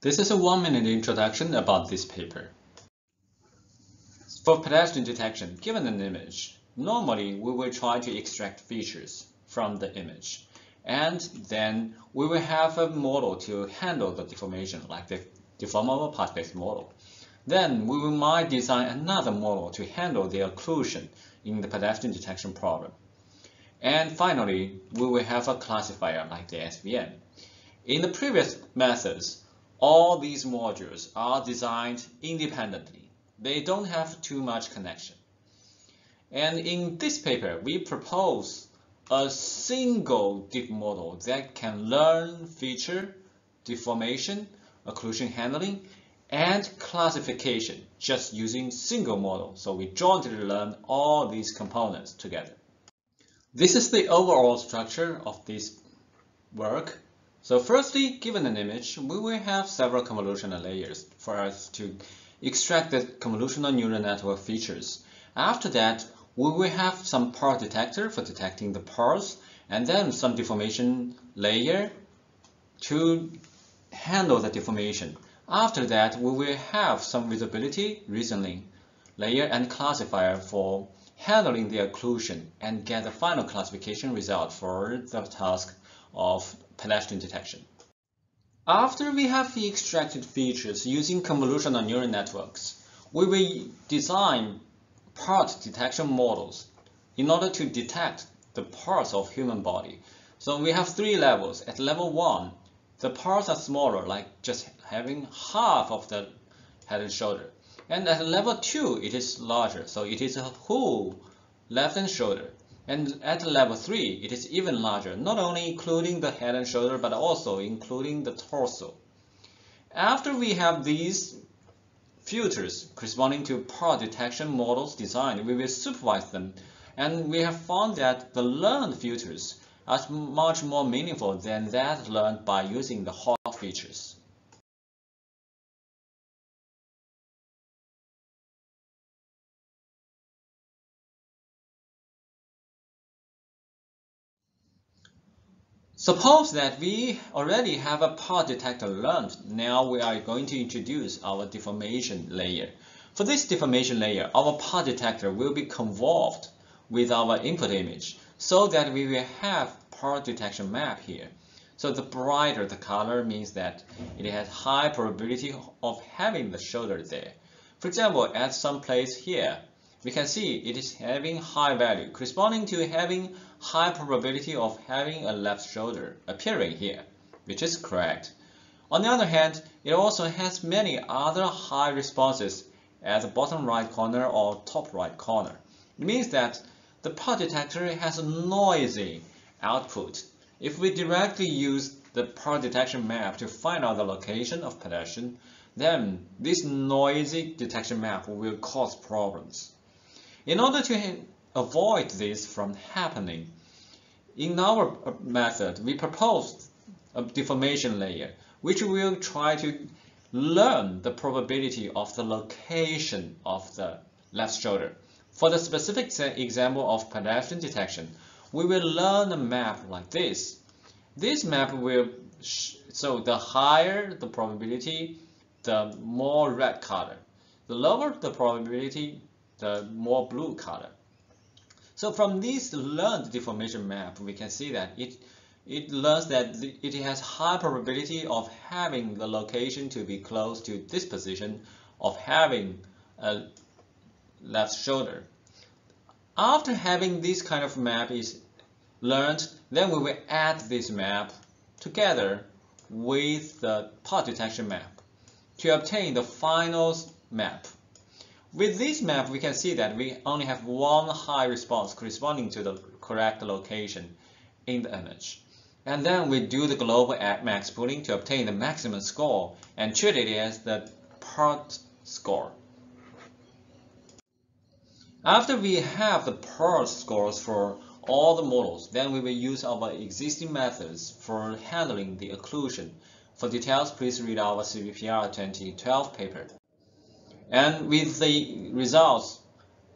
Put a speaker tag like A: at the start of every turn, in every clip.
A: This is a 1-minute introduction about this paper. For pedestrian detection, given an image, normally we will try to extract features from the image. And then we will have a model to handle the deformation, like the deformable path-based model. Then we might design another model to handle the occlusion in the pedestrian detection problem. And finally, we will have a classifier like the SVM. In the previous methods, all these modules are designed independently. They don't have too much connection. And in this paper, we propose a single deep model that can learn feature, deformation, occlusion handling, and classification just using single model. So we jointly learn all these components together. This is the overall structure of this work. So firstly, given an image, we will have several convolutional layers for us to extract the convolutional neural network features. After that, we will have some part detector for detecting the parts, and then some deformation layer to handle the deformation. After that, we will have some visibility reasoning layer and classifier for handling the occlusion and get the final classification result for the task of pedestrian detection. After we have extracted features using convolutional neural networks, we will design part detection models in order to detect the parts of human body. So we have 3 levels. At level 1, the parts are smaller, like just having half of the head and shoulder. And at level 2, it is larger, so it is a whole left and shoulder. And at level 3, it is even larger, not only including the head and shoulder, but also including the torso. After we have these filters corresponding to part detection models designed, we will supervise them, and we have found that the learned filters are much more meaningful than that learned by using the hot features. Suppose that we already have a part detector learned. Now we are going to introduce our deformation layer. For this deformation layer, our part detector will be convolved with our input image so that we will have part detection map here. So the brighter the color means that it has high probability of having the shoulder there. For example, at some place here, we can see it is having high value, corresponding to having high probability of having a left shoulder appearing here, which is correct. On the other hand, it also has many other high responses at the bottom right corner or top right corner. It means that the part detector has a noisy output. If we directly use the part detection map to find out the location of pedestrian, then this noisy detection map will cause problems. In order to avoid this from happening, in our method, we proposed a deformation layer, which will try to learn the probability of the location of the left shoulder. For the specific example of pedestrian detection, we will learn a map like this. This map will, so the higher the probability, the more red color. The lower the probability, the more blue color. So from this learned deformation map, we can see that it learns that it has high probability of having the location to be close to this position of having a left shoulder. After having this kind of map is learned, then we will add this map together with the part detection map to obtain the final map. With this map, we can see that we only have one high response corresponding to the correct location in the image. And then we do the global max pooling to obtain the maximum score and treat it as the part score. After we have the part scores for all the models, then we will use our existing methods for handling the occlusion. For details, please read our CVPR 2012 paper. And with the results,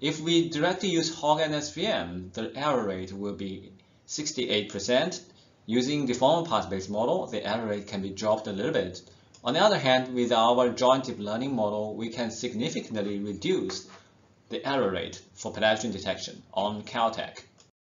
A: if we directly use Hog and SVM, the error rate will be 68%. Using deformable path-based model, the error rate can be dropped a little bit On the other hand, with our joint deep learning model, we can significantly reduce the error rate for pedestrian detection on Caltech.